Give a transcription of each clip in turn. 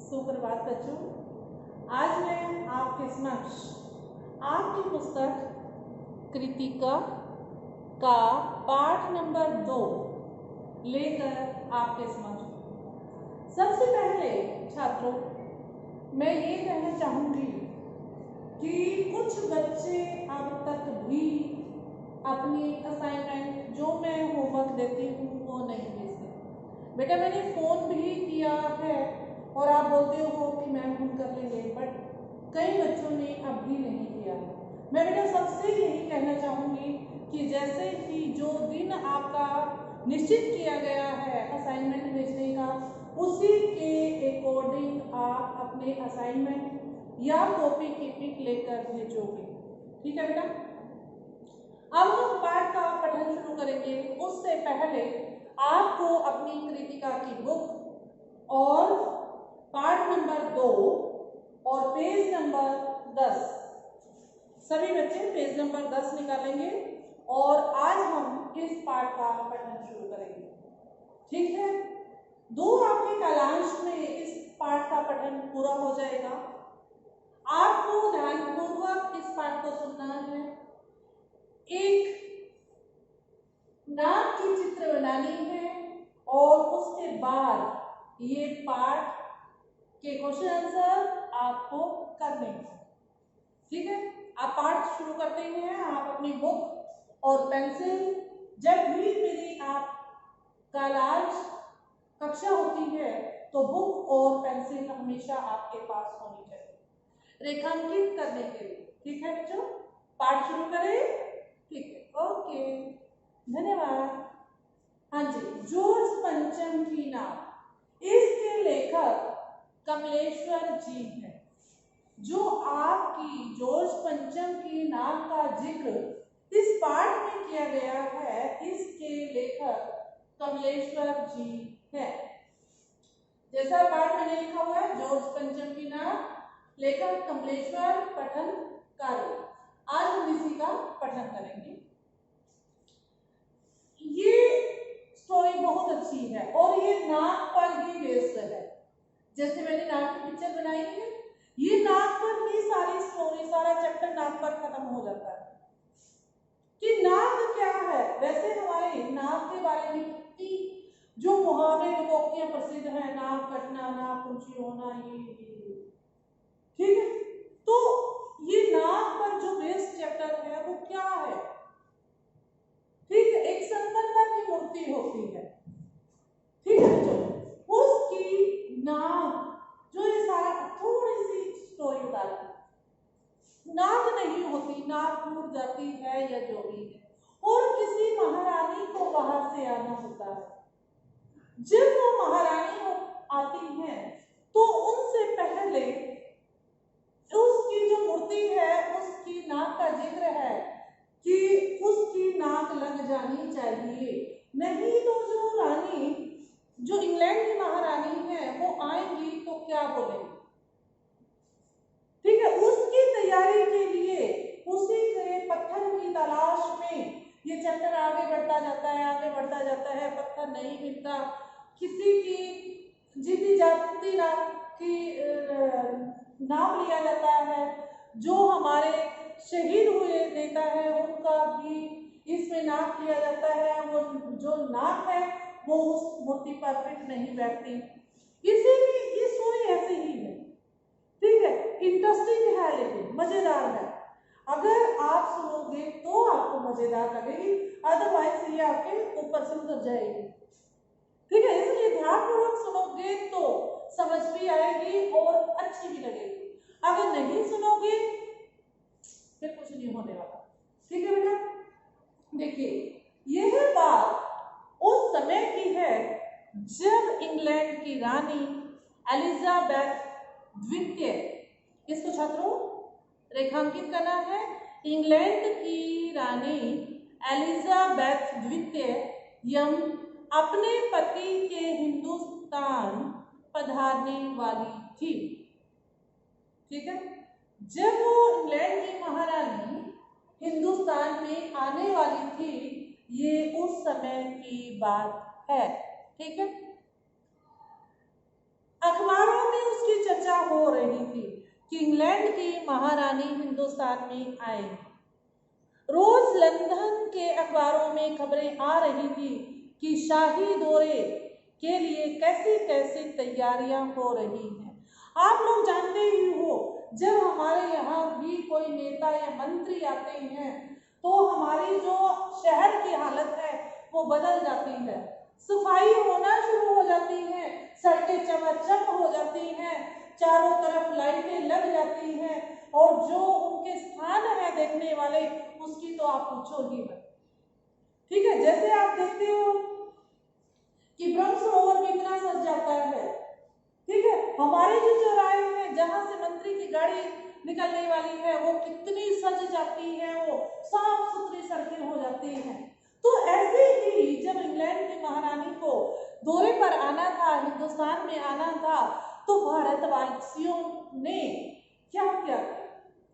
सुप्रभात बच्चों। आज मैं आपके समक्ष आपकी पुस्तक कृतिका का पाठ नंबर 2 लेकर आपके समक्ष। सबसे पहले छात्रों, मैं ये कहना चाहूँगी कि कुछ बच्चे अब तक भी अपनी असाइनमेंट जो मैं होमवर्क देती हूँ वो नहीं भेजते। बेटा मैंने फ़ोन भी किया है और आप बोलते हो कि मैम हम कर लेंगे, बट कई बच्चों ने अब भी नहीं किया। मैं बेटा सबसे यही कहना चाहूँगी कि जैसे ही जो दिन आपका निश्चित किया गया है असाइनमेंट भेजने का, उसी के अकॉर्डिंग आप अपने असाइनमेंट या कॉपी की पिक लेकर भेजोगे। ठीक है बेटा। अब हम पाठ का पठन शुरू करेंगे। उससे पहले आपको अपनी कृतिका की बुक और पाठ नंबर 2 और पेज नंबर 10, सभी बच्चे पेज नंबर 10 निकालेंगे और आज हम इस पाठ का पठन शुरू करेंगे। ठीक है। 2 आपके कालांश में इस पाठ का पठन पूरा हो जाएगा। आपको ध्यानपूर्वक इस पाठ को सुनना है। एक नाक की चित्र बनानी है और उसके बाद ये पाठ के क्वेश्चन आंसर आपको करने हैं। ठीक है। आप पाठ शुरू करते हैं। आप अपनी बुक और पेंसिल, जब भी मेरी आप कालांश कक्षा होती है तो बुक और पेंसिल हमेशा आपके पास होनी चाहिए रेखांकित करने के लिए। ठीक है बच्चों, पाठ शुरू करें। ठीक है, ओके, धन्यवाद। हाँ जी, जॉर्ज पंचम की नाव, इसके लेखक कमलेश्वर जी हैं। जो आपकी जॉर्ज पंचम की नाव का जिक्र इस पाठ में किया गया है, इसके लेखक कमलेश्वर जी हैं। जैसा पाठ मैंने लिखा हुआ है, जॉर्ज पंचम की नाव, लेखक कमलेश्वर, पठन कार्य। आज हम इसी का पठन करेंगे। ये स्टोरी बहुत अच्छी है और ये नाक पर ही बेस्ड है। जैसे मैंने नाक की पिक्चर बनाई है, ये नाक पर ही सारी स्टोरी, सारा चैप्टर नाक पर खत्म हो जाता है कि नाक क्या है। वैसे हमारे नाक के बारे में कितनी जो मुहावरे लोकोक्तियां प्रसिद्ध हैं, नाक कटना, नाक ऊंची होना, ये ठीक है। तो ये नाक पर जो बेस्ड चैप्टर है वो क्या है? ठीक है, एक संगमरमर की मूर्ति होती है। ठीक है बच्चों, उसकी नाक, जो ये सारा थोड़ी सी स्टोरी बताती, नाक नहीं होती, नाक टूट जाती है या जो भी है, और किसी महारानी को बाहर से आना होता है। जब वो महारानी आती है तो उनसे पहले उसकी जो मूर्ति है उसकी नाक का जिक्र है कि उसकी नाक लग जानी चाहिए, नहीं तो जो रानी, जो इंग्लैंड की महारानी है, वो आएंगी तो क्या बोलेंगी। ठीक है, उसकी तैयारी के लिए, उसी के पत्थर की तलाश में ये चैप्टर आगे बढ़ता जाता है, आगे बढ़ता जाता है। पत्थर नहीं मिलता, किसी की जीती जाती नाम की नाम लिया जाता है। जो हमारे शहीद हुए नेता है उनका भी इसमें नाक लिया जाता है। वो जो नाक है वो उस मूर्ति पर फिट नहीं बैठती। इसीलिए ये स्टोरी ऐसे ही है। ठीक है, इंटरेस्टिंग है लेकिन मजेदार है। अगर आप सुनोगे तो आपको मजेदार लगेगी, अदरवाइज ये आपके ऊपर से उतर जाएगी। ठीक है, इसलिए ध्यानपूर्वक सुनोगे तो समझ भी आएगी और अच्छी भी लगेगी। अगर नहीं सुनोगे फिर कुछ नहीं होने वाला। ठीक है बेटा, देखिए यह बात उस समय की है जब इंग्लैंड की रानी एलिजाबेथ द्वितीय, इसको छात्रों रेखांकित करना है। इंग्लैंड की रानी एलिजाबेथ द्वितीय अपने पति के हिंदुस्तान पधारने वाली थी। ठीक है, जब वो इंग्लैंड की महारानी हिंदुस्तान में आने वाली थी, ये उस समय की बात है। ठीक है, अखबारों में उसकी हो रही थी कि इंग्लैंड की महारानी हिंदुस्तान में आएंगी। रोज लंदन के अखबारों में खबरें आ रही थी कि शाही दौरे के लिए कैसी कैसी तैयारियां हो रही हैं। आप लोग जानते ही हो, जब हमारे यहाँ भी कोई नेता या मंत्री आते हैं तो हमारी जो शहर की हालत है वो बदल जाती है। सफाई होना शुरू हो जाती है, सड़कें चमाचम हो जाती हैं, चारों तरफ लाइटें लग जाती हैं, और जो उनके स्थान है देखने वाले उसकी तो आप पूछो ही मत। ठीक है, जैसे आप देखते हो कि ब्रह्म सरोवर भी इतना सज जाता है। ठीक है, हमारे जो चौराहे हैं जहां से मंत्री की गाड़ी निकलने वाली है वो कितनी सज जाती है, वो साफ सुथरी सड़कें हो जाती हैं। तो ऐसे ही जब इंग्लैंड की महारानी को दौरे पर आना था, हिंदुस्तान में आना था, तो भारतवासियों ने क्या किया,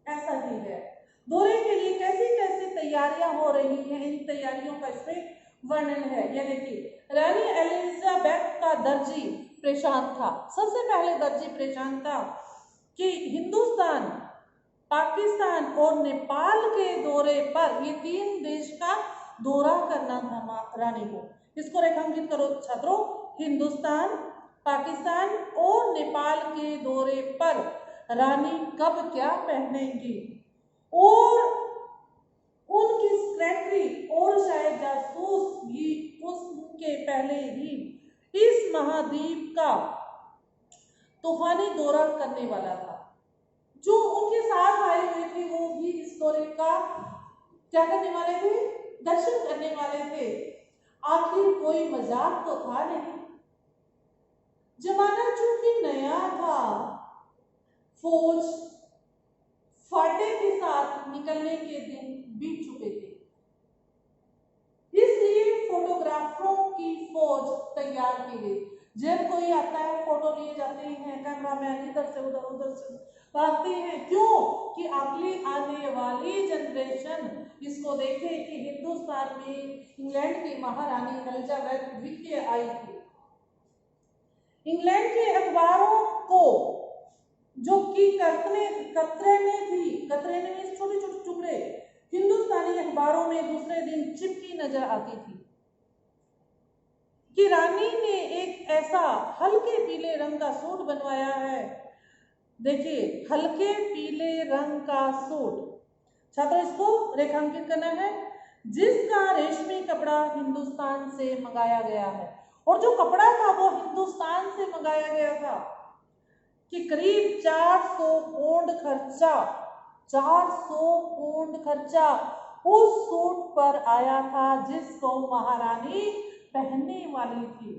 ऐसा ही है। दौरे के लिए कैसी कैसी तैयारियां हो रही हैं, इन तैयारियों का इसमें वर्णन है। ये देखिए, रानी एलिजाबेथ का दर्जी परेशान था। सबसे पहले दर्जी परेशान था कि हिंदुस्तान, पाकिस्तान और नेपाल के दौरे पर, ये 3 देश का दौरा करना था रानी को। इसको रेखांकित करो छात्रों, हिंदुस्तान, पाकिस्तान और नेपाल के दौरे पर रानी कब क्या पहनेंगी, और उनकी सेक्रेटरी और शायद जासूस भी उसके पहले ही इस महाद्वीप का तूफानी दौरा करने वाला था। जो उनके साथ आए हुए थे वो भी इस दौरे का क्या करने वाले थे, दर्शन करने वाले थे। आखिर कोई मजाक तो था नहीं, जमाना चूंकि नया था, फौज फाटे के साथ निकलने के दिन बीत चुके थे, इसलिए फोटोग्राफरों की फौज तैयार की गई। जब कोई आता है फोटो लिए जाते हैं, कैमरामैन इधर से उधर से भागते हैं, क्यों कि अगली आने वाली जनरेशन इसको देखे कि हिंदुस्तान में इंग्लैंड की महारानी एलिजाबेथ द्वितीय आई थी। इंग्लैंड के अखबारों को जो कि कतरने में छोटे छोटे टुकड़े हिंदुस्तानी अखबारों में दूसरे दिन चिपकी नजर आती थी कि रानी ने एक ऐसा हल्के पीले रंग का सूट बनवाया है। देखिए, हल्के पीले रंग का सूट, छात्रों इसको रेखांकित करना है, जिसका रेशमी कपड़ा हिंदुस्तान से मंगाया गया है। और जो कपड़ा था वो हिंदुस्तान से मंगाया गया था कि करीब 400 पौंड खर्चा, 400 पौंड खर्चा उस सूट पर आया था जिसको महारानी पहनने वाली थी।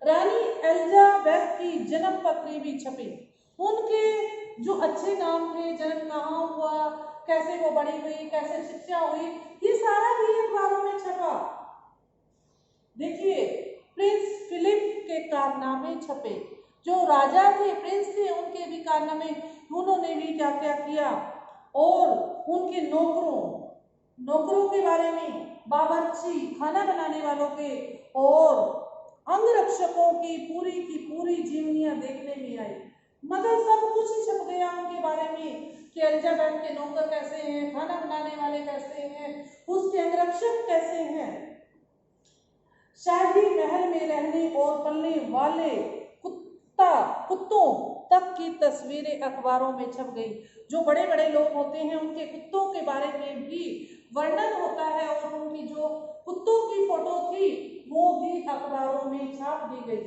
रानी एलिजाबेथ की जन्म पत्री भी छपी, उनके जो अच्छे नाम थे, जन्म कहाँ हुआ, कैसे वो बड़ी हुई, कैसे शिक्षा हुई, ये सारा भी अखबारों में छपा। देखिए, प्रिंस फिलिप के कारनामे छपे, जो राजा थे, प्रिंस थे, उनके भी कारनामे, उन्होंने भी क्या क्या किया, और उनके नौकरों के बारे में, बावर्ची, खाना बनाने वालों के और अंगरक्षकों की पूरी जीवनियां देखने में आई। मतलब सब कुछ ही छप गया उनके बारे में कि एलिजाबेथ के नौकर कैसे हैं, खाना बनाने वाले कैसे हैं, उसके अंगरक्षक कैसे हैं। शाही महल में रहने और पलने वाले कुत्तों तक की तस्वीरें अखबारों में छप गई। जो बड़े बड़े लोग होते हैं उनके कुत्तों के बारे में भी वर्णन होता है, और उनकी जो कुत्तों की फोटो थी वो भी अखबारों में छाप दी गई।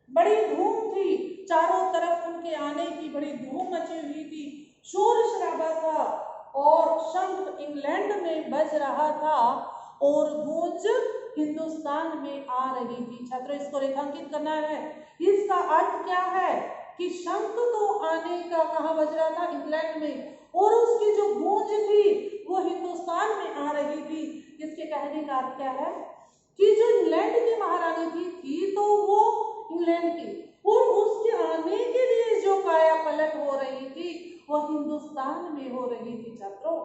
बड़ी धूम थी, चारों तरफ उनके आने की बड़ी धूम मची हुई थी, शोर शराबा था, और शंख इंग्लैंड में बज रहा था और गूंज हिंदुस्तान में आ रही थी। छात्रों इसको रेखांकित करना है। इसका अर्थ क्या है कि शंख तो आने का कहाँ बज रहा था, इंग्लैंड में, और उसकी जो गूंज थी वो हिंदुस्तान में आ रही थी। इसके कहने का अर्थ क्या है कि जो इंग्लैंड की महारानी थी तो वो इंग्लैंड की, और उसके आने के लिए जो काया पलट हो रही थी वो हिंदुस्तान में हो रही थी। छात्रों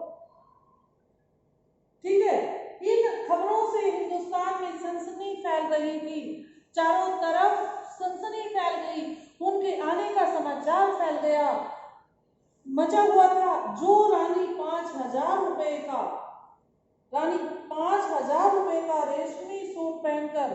ठीक है, इन खबरों से हिंदुस्तान में सनसनी फैल रही थी, चारों तरफ सनसनी फैल गई, उनके आने का समाचार फैल गया, मचा हुआ था। जो रानी 5,000 रुपए का, रानी 5,000 रुपए का रेशमी सूट पहनकर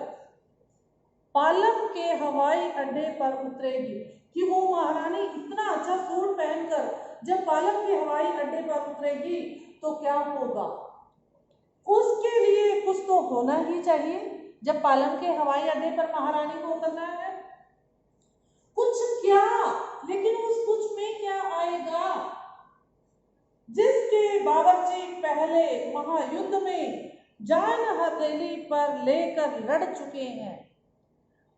पालम के हवाई अड्डे पर उतरेगी, कि वो महारानी इतना अच्छा सूट पहनकर जब पालम के हवाई अड्डे पर उतरेगी तो क्या होगा। उसके लिए कुछ तो होना ही चाहिए। जब पालम के हवाई अड्डे पर महारानी को उतरना है, कुछ क्या, लेकिन उस कुछ में क्या आएगा जिसके बावर्ची पहले महायुद्ध में जान हथेली पर लेकर लड़ चुके हैं।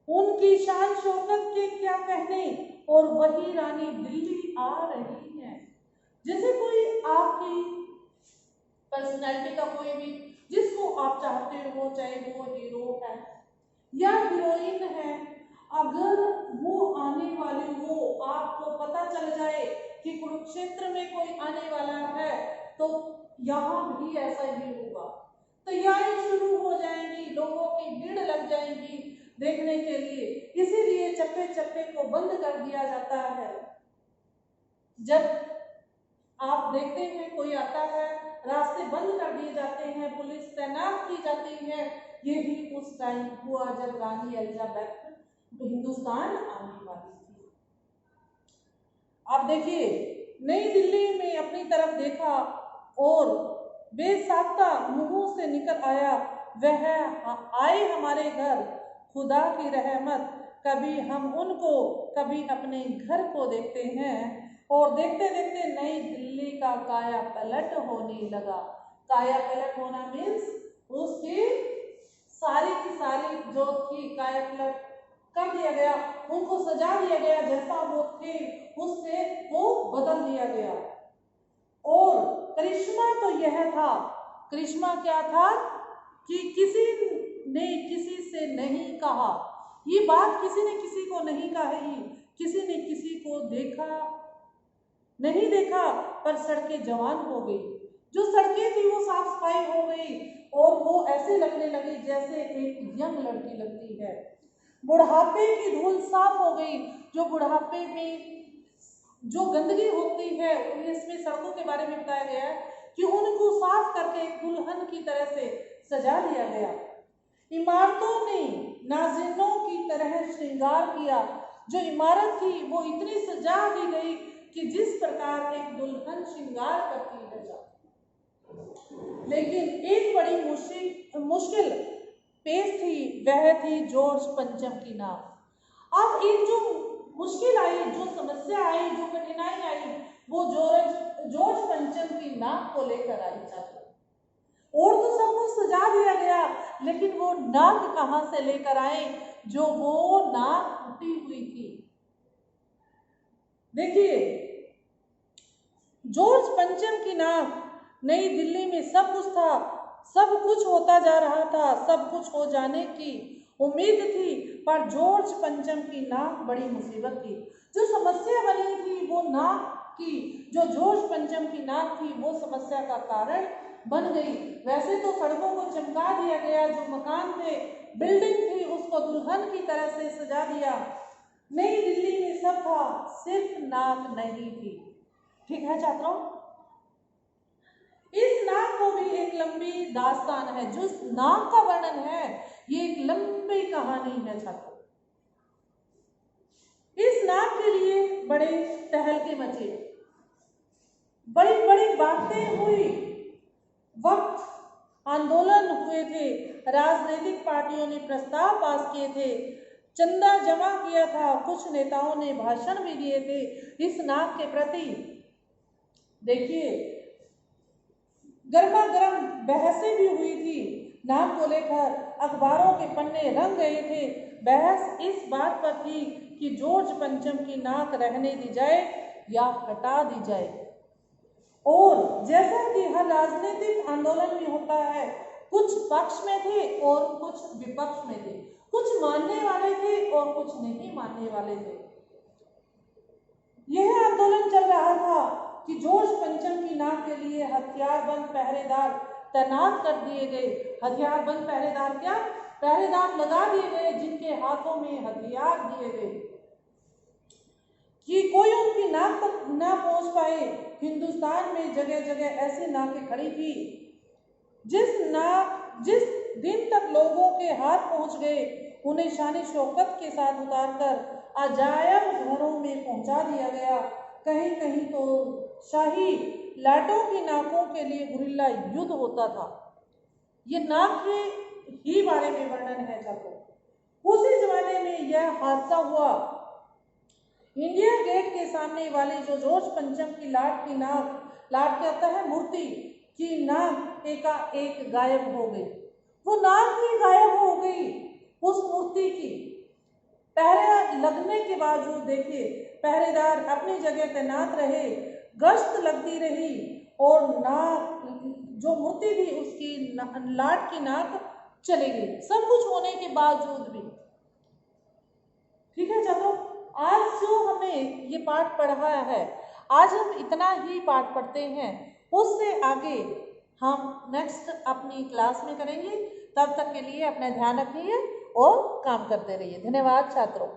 उनकी शान शौकत के क्या कहने, और वही रानी दिल्ली आ रही है। जैसे कोई आपकी पर्सनैलिटी का कोई भी, जिसको आप चाहते हो, चाहे वो हीरो है या हीरोइन है, अगर वो आने वाली हो, आपको पता चल जाए कि कुरुक्षेत्र में कोई आने वाला है, तो यहाँ भी ऐसा ही होगा। तैयारी शुरू हो जाएगी, लोगों की भीड़ लग जाएगी देखने के लिए। इसीलिए चप्पे चप्पे को बंद कर दिया जाता है। जब आप देखते हैं कोई आता है, रास्ते बंद कर दिए जाते हैं, पुलिस तैनात की जाती है। ये भी उस टाइम हुआ जब रानी एलिजाबेथ हिंदुस्तान आने वाली थी। आप देखिए, नई दिल्ली में अपनी तरफ देखा और बेसाख्ता मुंहों से निकल आया, वह आए हमारे घर, खुदा की रहमत, कभी हम उनको कभी अपने घर को देखते हैं। और देखते देखते नई दिल्ली का काया पलट होने लगा। काया पलट होना मीन्स उसकी सारी की सारी जो थी काया पलट कर दिया गया, उनको सजा दिया गया, जैसा वो थे उससे वो बदल दिया गया। और करिश्मा तो यह था, करिश्मा क्या था कि किसी ने किसी से नहीं कहा, ये बात किसी ने किसी को नहीं कही, किसी ने किसी को नहीं देखा, पर सड़कें जवान हो गई। जो सड़कें थी वो साफ सफाई हो गई और वो ऐसे लगने लगी जैसे एक यंग लड़की लगती है। बुढ़ापे की धूल साफ हो गई। जो बुढ़ापे में जो गंदगी होती है, इसमें सड़कों के बारे में बताया गया है कि उनको साफ करके एक दुल्हन की तरह से सजा दिया गया। इमारतों ने नाज़िनों की तरह श्रृंगार किया। जो इमारत थी वो इतनी सजा दी गई कि जिस प्रकार एक दुल्हन श्रृंगार करती है जाती। लेकिन एक बड़ी मुश्किल पेश थी, वह थी जॉर्ज पंचम की नाव। अब एक जो मुश्किल आई, जो समस्या आई, जो कठिनाई आई, वो जॉर्ज पंचम की नाव को लेकर आई जाती। और तो सब कुछ सजा दिया गया, लेकिन वो नाक कहां से लेकर आए, जो वो नाक टूटी हुई थी। देखिए, जॉर्ज पंचम की नाक, नई दिल्ली में सब कुछ था, सब कुछ होता जा रहा था, सब कुछ हो जाने की उम्मीद थी, पर जॉर्ज पंचम की नाक बड़ी मुसीबत थी। जो समस्या बनी थी वो नाक की, जो जॉर्ज पंचम की नाक थी वो समस्या का कारण बन गई। वैसे तो सड़कों को चमका दिया गया, जो मकान थे, बिल्डिंग थी, उसको दुल्हन की तरह से सजा दिया। नई दिल्ली में सब था, सिर्फ नाक नहीं थी। ठीक है छात्रों, इस नाक को भी एक लंबी दास्तान है। जो नाक का वर्णन है ये एक लंबी कहानी है छात्रों। इस नाक के लिए बड़े तहलके मचे, बड़ी बड़ी बातें हुई, वक्त आंदोलन हुए थे, राजनीतिक पार्टियों ने प्रस्ताव पास किए थे, चंदा जमा किया था, कुछ नेताओं ने भाषण भी दिए थे इस नाक के प्रति। देखिए, गर्मा गर्म बहसें भी हुई थी नाक को लेकर, अखबारों के पन्ने रंग गए थे। बहस इस बात पर थी कि जॉर्ज पंचम की नाक रहने दी जाए या हटा दी जाए। और जैसा कि हर राजनीतिक आंदोलन में होता है, कुछ पक्ष में थे और कुछ विपक्ष में थे, कुछ मानने वाले थे और कुछ नहीं मानने वाले थे। यह आंदोलन चल रहा था कि जॉर्ज पंचम की नाक के लिए हथियारबंद पहरेदार तैनात कर दिए गए। हथियारबंद पहरेदार क्या? पहरेदार लगा दिए गए जिनके हाथों में हथियार दिए गए कि कोई उनकी नाक तक न पहुंच पाए। हिंदुस्तान में जगह जगह ऐसी नाकें खड़ी थी जिस दिन तक लोगों के हाथ पहुंच गए उन्हें शान शौकत के साथ उतारकर अजायब घरों में पहुंचा दिया गया। कहीं कहीं तो शाही लाटों की नाकों के लिए गुरिल्ला युद्ध होता था। ये नाक के ही बारे में वर्णन है छात्रों। उसी जमाने में यह हादसा हुआ। इंडिया गेट के सामने वाली जो जॉर्ज पंचम की लाट कहता है मूर्ति की नाक एक गायब हो गई। वो नाक ही गायब हो गई उस मूर्ति की। पहरे लगने के बावजूद देखिए पहरेदार अपनी जगह तैनात रहे, गश्त लगती रही और नाक जो मूर्ति थी उसकी लाट की नाक चली गई, सब कुछ होने के बावजूद भी। ठीक है छात्रों, आज जो हमने ये पाठ पढ़ा है, आज हम इतना ही पाठ पढ़ते हैं, उससे आगे हम नेक्स्ट अपनी क्लास में करेंगे। तब तक के लिए अपना ध्यान रखिए और काम करते रहिए। धन्यवाद छात्रों।